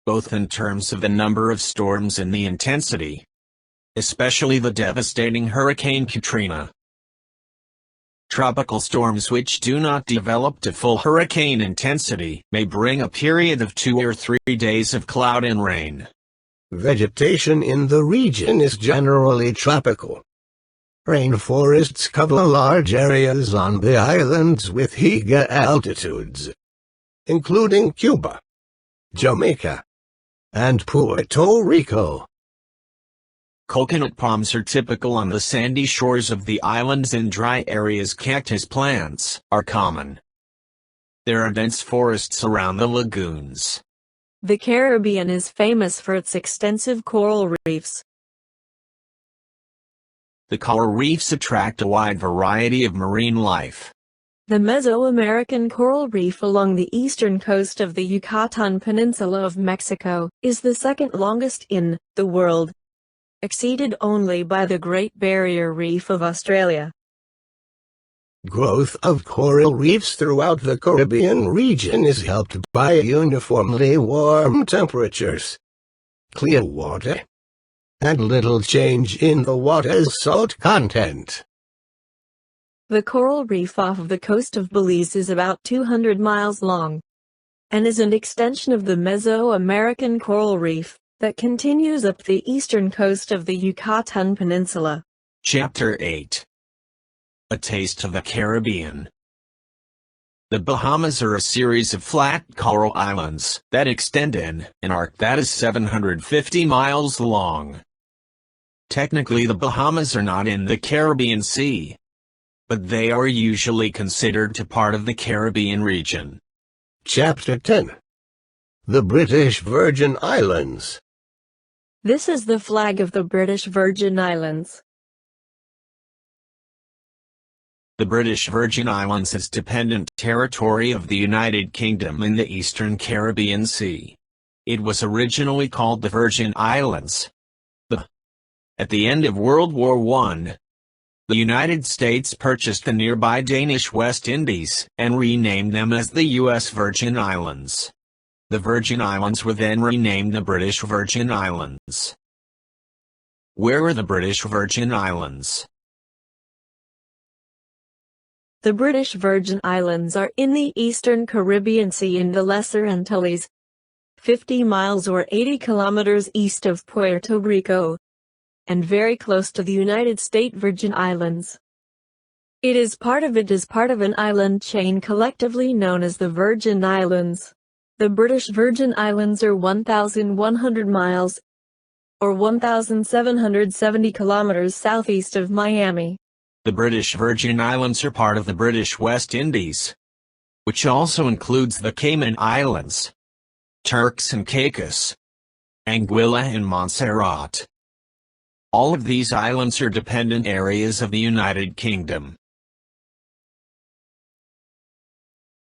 both in terms of the number of storms and the intensity, especially the devastating Hurricane Katrina. Tropical storms which do not develop to full hurricane intensity may bring a period of 2 or 3 days of cloud and rain. Vegetation in the region is generally tropical. Rainforests cover large areas on the islands with high altitudes, including Cuba, Jamaica, and Puerto Rico. Coconut palms are typical on the sandy shores of the islands. In dry areas, cactus plants are common. There are dense forests around the lagoons. The Caribbean is famous for its extensive coral reefs. The coral reefs attract a wide variety of marine life. The Mesoamerican coral reef along the eastern coast of the Yucatan Peninsula of Mexico is the second longest in the world. exceeded only by the Great Barrier Reef of Australia. Growth of coral reefs throughout the Caribbean region is helped by uniformly warm temperatures, clear water, and little change in the water's salt content. The coral reef off of the coast of Belize is about 200 miles long, and is an extension of the Mesoamerican coral reef that continues up the eastern coast of the Yucatan Peninsula. Chapter 8. A Taste of the Caribbean. The Bahamas are a series of flat coral islands that extend in an arc that is 750 miles long. Technically, the Bahamas are not in the Caribbean Sea, but they are usually considered to part of the Caribbean region. Chapter 10. The British Virgin Islands. This is the flag of the British Virgin Islands. The British Virgin Islands is dependent territory of the United Kingdom in the eastern Caribbean Sea. It was originally called the Virgin Islands. At the end of World War I, the United States purchased the nearby Danish West Indies and renamed them as the U.S. Virgin Islands. The Virgin Islands were then renamed the British Virgin Islands. Where are the British Virgin Islands? The British Virgin Islands are in the eastern Caribbean Sea in the Lesser Antilles, 50 miles or 80 kilometers east of Puerto Rico, and very close to the United States Virgin Islands. It is part of an island chain collectively known as the Virgin Islands. The British Virgin Islands are 1,100 miles, or 1,770 kilometers southeast of Miami. The British Virgin Islands are part of the British West Indies, which also includes the Cayman Islands, Turks and Caicos, Anguilla and Montserrat. All of these islands are dependent areas of the United Kingdom.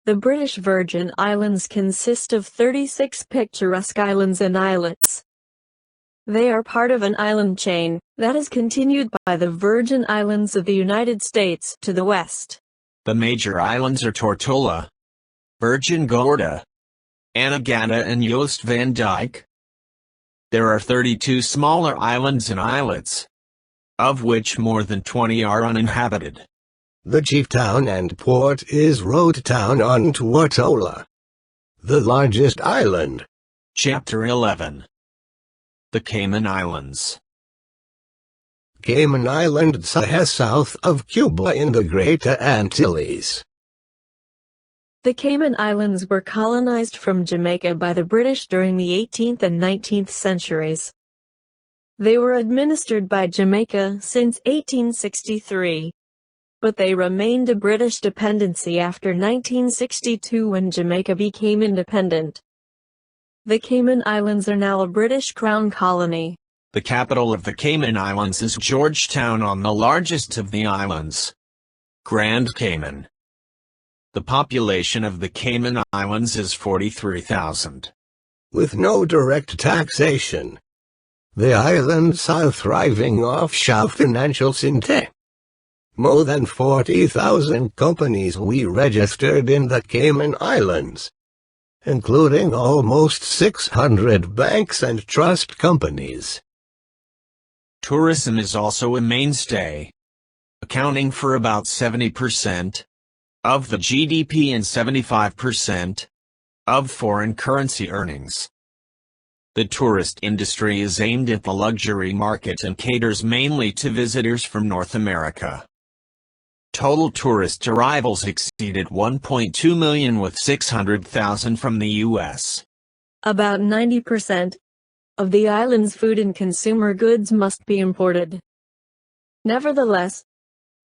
The British Virgin Islands consist of 36 picturesque islands and islets. They are part of an island chain that is continued by the Virgin Islands of the United States to the west. The major islands are Tortola, Virgin Gorda, Anegada and Joost van Dyke. There are 32 smaller islands and islets, of which more than 20 are uninhabited. The chief town and port is Road Town on Tortola, the largest island. Chapter 11. The Cayman Islands. Cayman Islands are south of Cuba in the Great Antilles. The Cayman Islands were colonized from Jamaica by the British during the 18th and 19th centuries. They were administered by Jamaica since 1863, but they remained a British dependency after 1962 when Jamaica became independent. The Cayman Islands are now a British Crown colony. The capital of the Cayman Islands is Georgetown, on the largest of the islands, Grand Cayman. The population of the Cayman Islands is 43,000. With no direct taxation, the islands are thriving offshore financial center. More than 40,000 companies were registered in the Cayman Islands, including almost 600 banks and trust companies. Tourism is also a mainstay, accounting for about 70% of the GDP and 75% of foreign currency earnings. The tourist industry is aimed at the luxury market and caters mainly to visitors from North America. Total tourist arrivals exceeded 1.2 million, with 600,000 from the U.S. About 90% of the island's food and consumer goods must be imported. Nevertheless,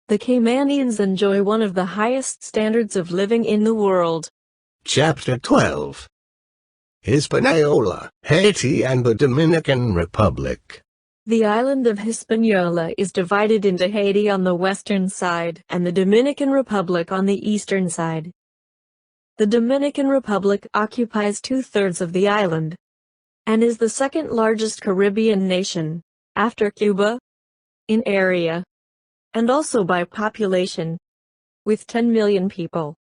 the Caymanians enjoy one of the highest standards of living in the world. Chapter 12. Hispaniola, Haiti and the Dominican Republic. The island of Hispaniola is divided into Haiti on the western side and the Dominican Republic on the eastern side. The Dominican Republic occupies 2/3 of the island, and is the second largest Caribbean nation. after Cuba, in area, and also by population, with 10 million people.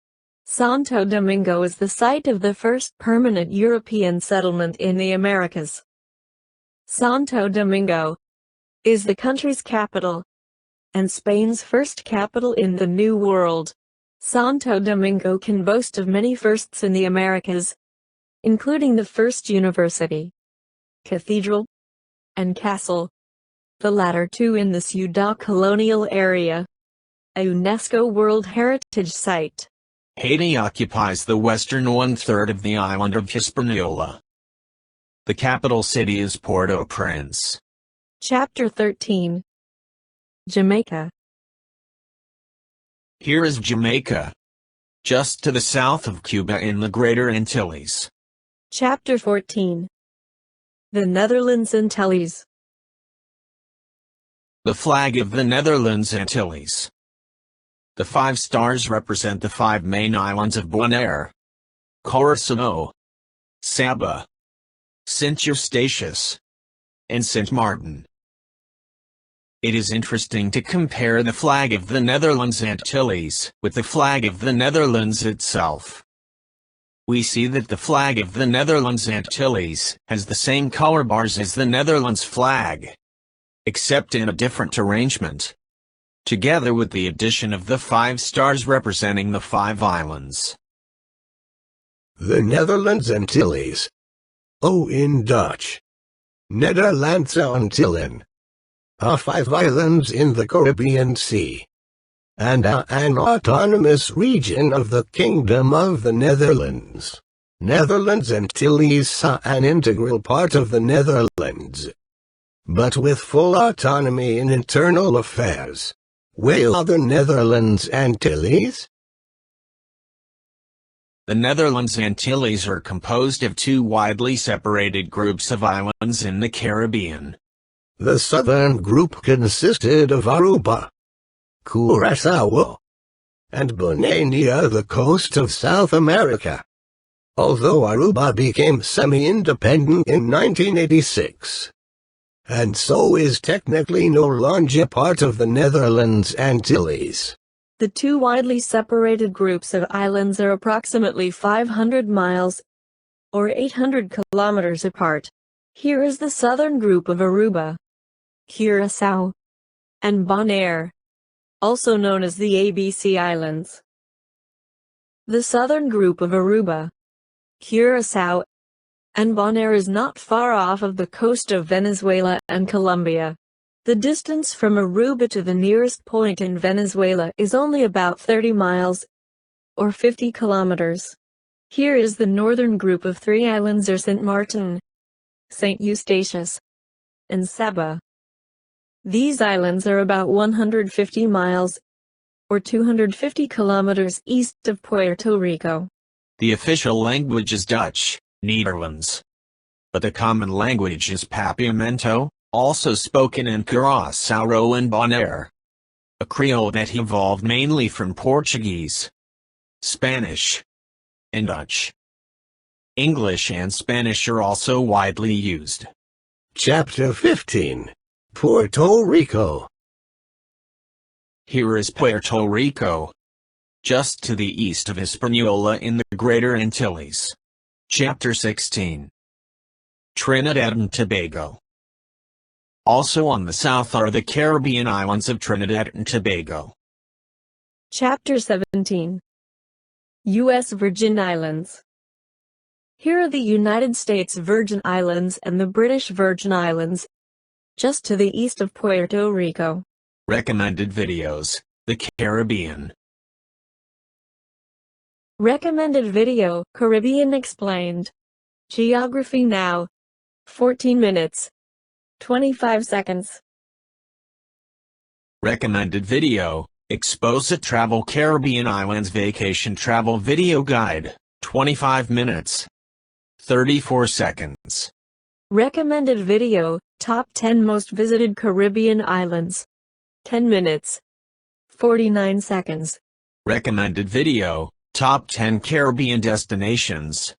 Santo Domingo is the site of the first permanent European settlement in the Americas. Santo Domingo is the country's capital, and Spain's first capital in the New World. Santo Domingo can boast of many firsts in the Americas, including the first university, cathedral, and castle, the latter two in the Ciudad Colonial area, a UNESCO World Heritage Site. Haiti occupies the western one-third of the island of Hispaniola. The capital city is Port-au-Prince. Chapter 13. Jamaica. Here is Jamaica, just to the south of Cuba in the Greater Antilles. Chapter 14. The Netherlands Antilles. The flag of the Netherlands Antilles. The 5 stars represent the 5 main islands of Bonaire, Curaçao, Saba, Saint Eustatius, and Saint Martin. It is interesting to compare the flag of the Netherlands Antilles with the flag of the Netherlands itself. We see that the flag of the Netherlands Antilles has the same color bars as the Netherlands flag, except in a different arrangement, together with the addition of the 5 stars representing the 5 islands. The Netherlands Antilles. In Dutch. Nederlandse Antillen. Are 5 islands in the Caribbean Sea, and are an autonomous region of the Kingdom of the Netherlands. Netherlands Antilles are an integral part of the Netherlands, but with full autonomy in internal affairs. Where are the Netherlands Antilles? The Netherlands Antilles are composed of 2 widely separated groups of islands in the Caribbean. The southern group consisted of Aruba, Curaçao, and Bonaire near the coast of South America. Although Aruba became semi-independent in 1986, and so is technically no longer part of the Netherlands Antilles. The 2 widely separated groups of islands are approximately 500 miles, or 800 kilometers apart. Here is the southern group of Aruba, Curaçao, and Bonaire, also known as the ABC Islands. The southern group of Aruba, Curaçao, and Bonaire is not far off of the coast of Venezuela and Colombia. The distance from Aruba to the nearest point in Venezuela is only about 30 miles, or 50 kilometers. Here is the northern group of 3 islands or Saint Martin, Saint Eustatius, and Saba. These islands are about 150 miles, or 250 kilometers east of Puerto Rico. The official language is Dutch, Netherlands. But the common language is Papiamento, also spoken in Curaçao and Bonaire, a Creole that evolved mainly from Portuguese, Spanish, and Dutch. English and Spanish are also widely used. Chapter 15. Puerto Rico. Here is Puerto Rico, just to the east of Hispaniola in the Greater Antilles. Chapter 16. Trinidad and Tobago. Also on the south are the Caribbean islands of Trinidad and Tobago. Chapter 17. U.S. Virgin Islands. Here are the United States Virgin Islands and the British Virgin Islands, just to the east of Puerto Rico. Recommended videos, the Caribbean. Recommended video, Caribbean Explained. Geography Now. 14 minutes. 25 seconds. Recommended video, Exposa Travel Caribbean Islands Vacation Travel Video Guide, 25 minutes. 34 seconds. Recommended video, Top 10 Most Visited Caribbean Islands. 10 minutes. 49 seconds. Recommended video, Top 10 Caribbean Destinations.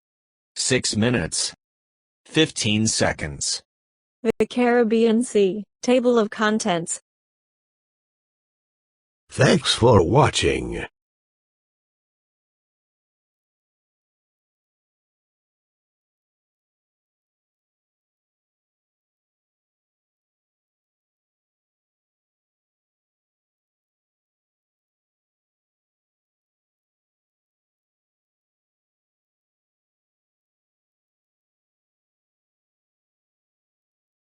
6 minutes. 15 seconds. The Caribbean Sea. Table of contents. Thanks for watching.